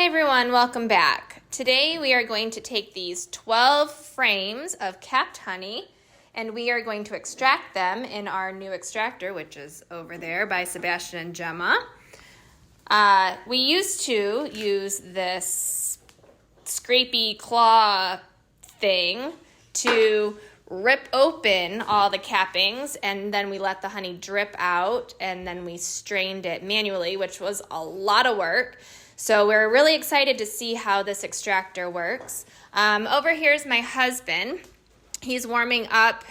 Hey everyone, welcome back. Today we are going to take these 12 frames of capped honey and we are going to extract them in our new extractor, which is over there by Sebastian and Gemma. We used to use this scrapey claw thing to rip open all the cappings, and then we let the honey drip out, and then we strained it manually, which was a lot of work. So we're really excited to see how this extractor works. Over here is my husband. He's warming up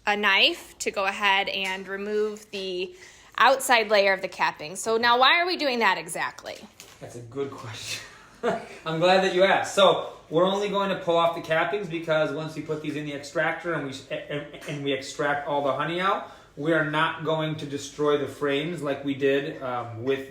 a knife to go ahead and remove the outside layer of the capping. So now why are we doing that exactly? That's a good question. I'm glad that you asked. So we're only going to pull off the cappings because once we put these in the extractor and we extract all the honey out, we are not going to destroy the frames like we did with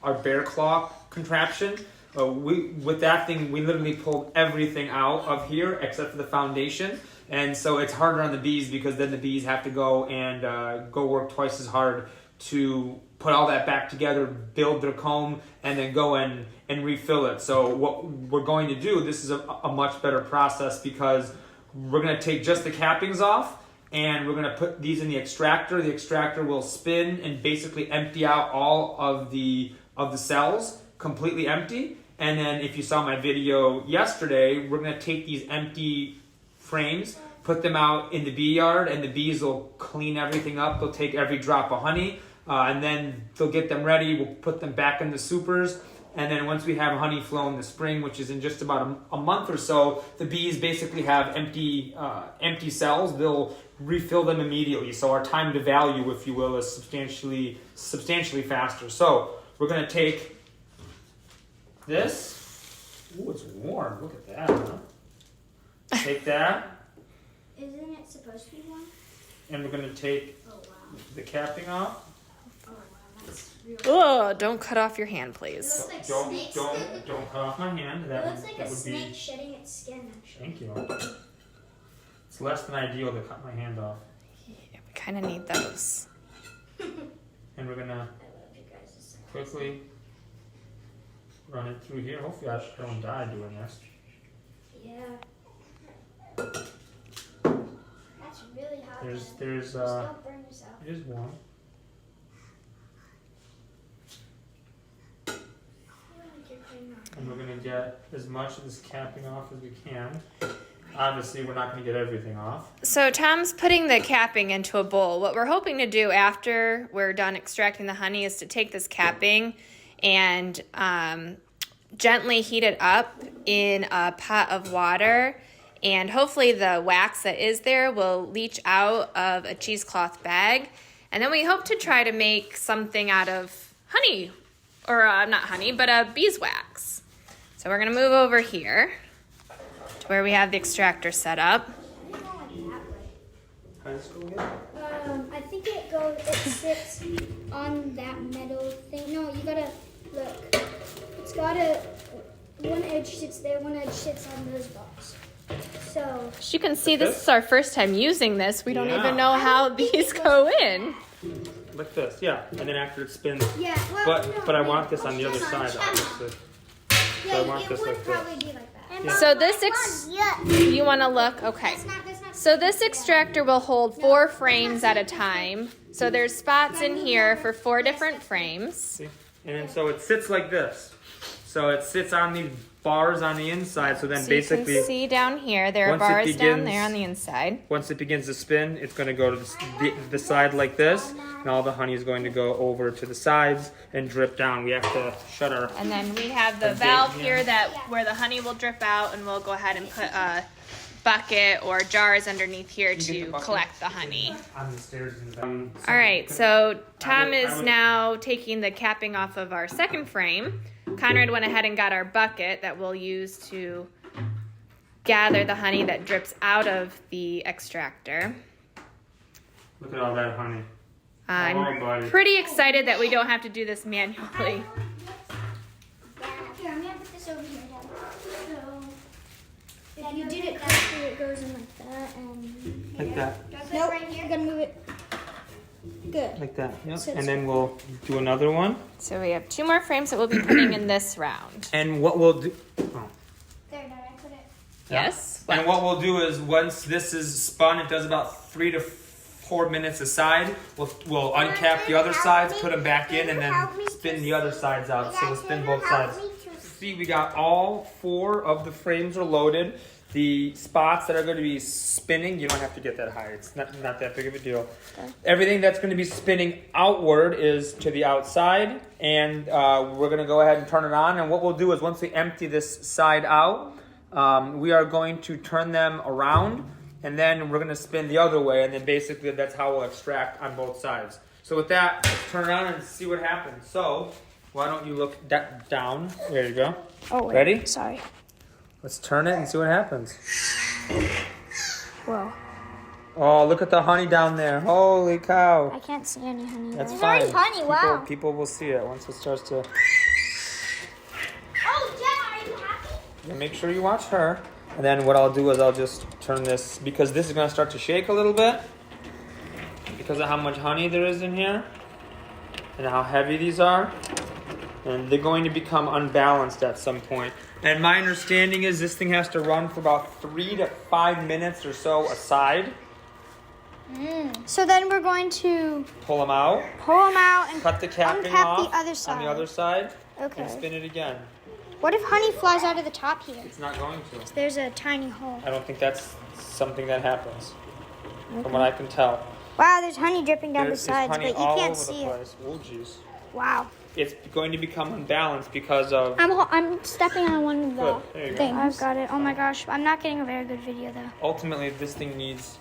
our bear claw contraption. With that thing, we literally pulled everything out of here except for the foundation. And so it's harder on the bees because then the bees have to go and go work twice as hard to put all that back together, build their comb, and then go and refill it. So what we're going to do, this is a much better process because we're going to take just the cappings off and we're going to put these in the extractor. The extractor will spin and basically empty out all of the cells, completely empty. And then if you saw my video yesterday, we're going to take these empty frames, put them out in the bee yard, and the bees will clean everything up. They'll take every drop of honey, and then they'll get them ready. We'll put them back in the supers. And then once we have honey flow in the spring, which is in just about a month or so, the bees basically have empty cells. They'll refill them immediately. So our time to value, if you will, is substantially faster. So we're going to take this. Ooh, it's warm. Look at that, huh? Take that. Isn't it supposed to be warm? And we're going to take the capping off. Oh wow, that's real. Oh, don't cut off your hand, It please. looks like Don't snakes. cut off my hand. It looks like a snake shedding its skin, actually. Thank you. It's less than ideal to cut my hand off. Yeah, we kind of need those. And we're gonna I love you guys. quickly run it through here. Hopefully I don't die doing this. Yeah. That's really hot. There's Just don't burn yourself. it is warm. I feel like you're putting on. And we're gonna get as much of this capping off as we can. Obviously we're not gonna get everything off. So Tom's putting the capping into a bowl. What we're hoping to do after we're done extracting the honey is to take this capping and gently heat it up in a pot of water, and hopefully the wax that is there will leach out of a cheesecloth bag, and then we hope to try to make something out of honey, or not honey, but beeswax. So we're going to move over here to where we have the extractor set up. I don't like that way. How does this go again? I think it sits on that metal thing. No, you gotta look. It's one edge sits there, one edge sits on those bars. So. As you can see, this is our first time using this. We don't Yeah. even know how these go in. Like this, yeah. And then after it spins. Yeah, well, But I want this on the other side, obviously. Yeah, I want it this would like this. probably be like that. Yeah. So this, you want to look? Okay. That's not So this extractor will hold 4 frames at a time. So there's spots in here for 4 different frames. See? And then so it sits like this. So it sits on these bars on the inside. So then So basically, you can see down here, there are once it bars down begins- there on the inside. once it begins to spin, it's going to go to the side like this. And all the honey is going to go over to the sides and drip down. We have to shut our... And then we have the A valve big- here where the honey will drip out, and we'll go ahead and put a bucket or jars underneath here get the to bucket? collect the honey. On the stairs in the All right, so Tom I is would- now taking the capping off of our second frame. Conrad went ahead and got our bucket that we'll use to gather the honey that drips out of the extractor. Look at all that honey. Oh, I'm buddy. pretty excited that we don't have to do this manually. Here, I'm gonna put this over here. So, if you did it correctly, it goes in like that, and Like that. nope, you gotta move it. Good. like that. Yep. So And then we'll do another one. So we have 2 more frames that we'll be putting in this round. And what we'll do. Oh. There, Dad, I put it. Yes. And what we'll do is once this is spun, it does about 3 to 4 minutes aside. We'll uncap the other sides, put them back in, and then spin the other sides out. So we'll spin both sides. See, we got all 4 of the frames are loaded. The spots that are going to be spinning, you don't have to get that high. It's not that big of a deal. Okay. Everything that's going to be spinning outward is to the outside, and we're going to go ahead and turn it on. And what we'll do is once we empty this side out, we are going to turn them around, and then we're going to spin the other way, and then basically that's how we'll extract on both sides. So with that, let's turn it on and see what happens. So why don't you look down? There you go. Oh, wait. Ready? Sorry. Let's turn it and see what happens. Whoa. Oh, look at the honey down there. Holy cow. I can't see any honey. That's There's fine. already honey, wow. People will see it once it starts to... Oh, Jen, are you happy? Yeah, make sure you watch her. And then what I'll do is I'll just turn this, because this is going to start to shake a little bit because of how much honey there is in here and how heavy these are. And they're going to become unbalanced at some point. And my understanding is this thing has to run for about 3 to 5 minutes or so aside. So then we're going to Pull them out. and Cut the capping uncap off the other side. on the other side. Okay. And spin it again. What if honey flies out of the top here? It's not going to. There's a tiny hole. I don't think that's something that happens. From what I can tell. Wow, there's honey dripping down There's the sides, honey but you all can't over see the it. place. Oh, jeez. Wow. It's going to become unbalanced because of... I'm stepping on one of Good. There you the go. things. I've got it. Oh my gosh, I'm not getting a very good video though. Ultimately, this thing needs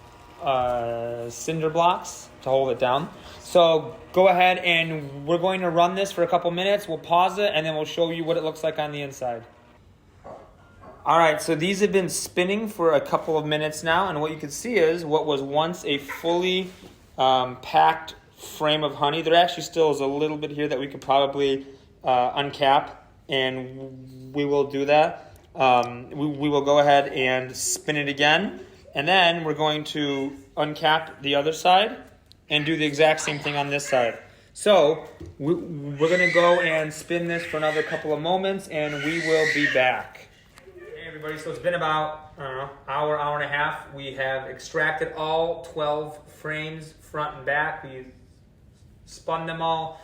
cinder blocks to hold it down. So go ahead and we're going to run this for a couple minutes. We'll pause it and then we'll show you what it looks like on the inside. All right, so these have been spinning for a couple of minutes now, and what you can see is what was once a fully packed frame of honey. There actually still is a little bit here that we could probably uncap, and we will do that. We will go ahead and spin it again, and then we're going to uncap the other side and do the exact same thing on this side. So we're going to go and spin this for another couple of moments, and we will be back. Hey everybody, so it's been about, I don't know, hour and a half. We have extracted all 12 frames front and back. We spun them all,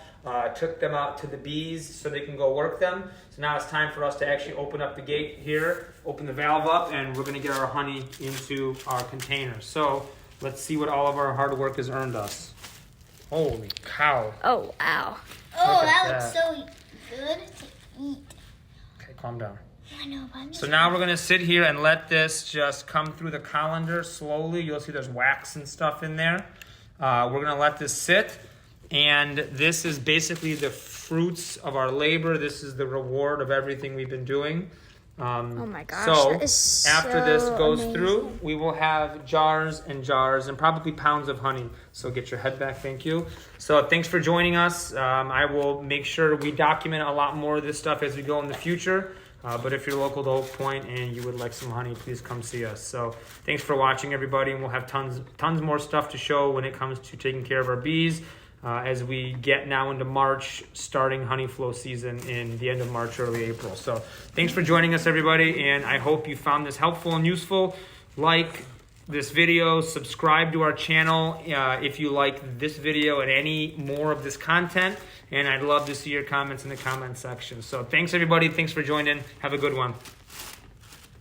took them out to the bees so they can go work them. So now it's time for us to actually open up the gate here, open the valve up, and we're going to get our honey into our container. So let's see what all of our hard work has earned us. Holy cow. Oh, wow. Oh, Look at that looks so good to eat. Okay, calm down. I know, but I'm So now we're going to sit here and let this just come through the colander slowly. You'll see there's wax and stuff in there. We're going to let this sit. And this is basically the fruits of our labor. This is the reward of everything we've been doing. Oh my gosh, So that is after this so goes amazing. through, we will have jars and jars and probably pounds of honey. So get your head back, thank you. So thanks for joining us. I will make sure we document a lot more of this stuff as we go in the future. But if you're local to Oak Point and you would like some honey, please come see us. So thanks for watching, everybody, and we'll have tons more stuff to show when it comes to taking care of our bees. As we get now into March, starting honey flow season in the end of March, early April. So thanks for joining us, everybody, and I hope you found this helpful and useful. Like this video, subscribe to our channel if you like this video and any more of this content, and I'd love to see your comments in the comment section. So thanks, everybody. Thanks for joining. Have a good one.